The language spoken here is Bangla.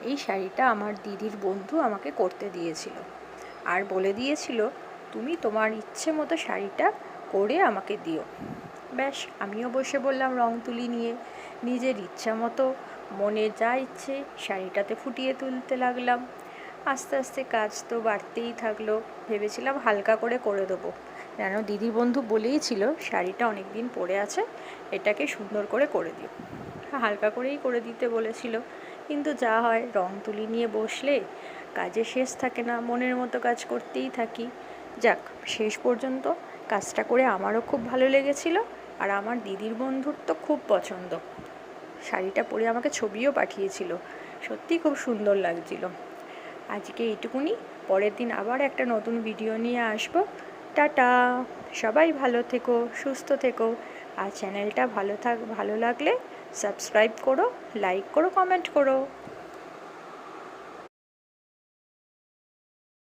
এই শাড়িটা আমার দিদির বন্ধু আমাকে করতে দিয়েছিল আর বলে দিয়েছিল তুমি তোমার ইচ্ছে মতো শাড়িটা করে আমাকে দিও। ব্যাস আমিও বসে বললাম রং তুলি নিয়ে, নিজের ইচ্ছা মতো মনে যা ইচ্ছে শাড়িটাতে ফুটিয়ে তুলতে লাগলাম। আস্তে আস্তে কাজ তো বাড়তেই থাকলো। ভেবেছিলাম হালকা করে করে দেবো, যেন দিদির বন্ধু বলেই ছিল শাড়িটা অনেক দিন পরে আছে, এটাকে সুন্দর করে দিও। হালকা করেই করে দিতে বলেছিল, কিন্তু যা হয় রং তুলি নিয়ে বসলে কাজের শেষ থাকে না, মনের মতো কাজ করতেই থাকি। যাক, শেষ পর্যন্ত কাজটা করে আমারও খুব ভালো লেগেছিল আর আমার দিদির বন্ধুর তো খুব পছন্দ। শাড়িটা পরে আমাকে ছবিও পাঠিয়েছিল, সত্যি খুব সুন্দর লাগছিল। আজকে এইটুকুনি, পরের দিন আবার একটা নতুন ভিডিও নিয়ে আসবো। টাটা, সবাই ভালো থেকো, সুস্থ থেকো, আর চ্যানেলটা ভালো লাগলে সাবস্ক্রাইব করো, লাইক করো, কমেন্ট করো।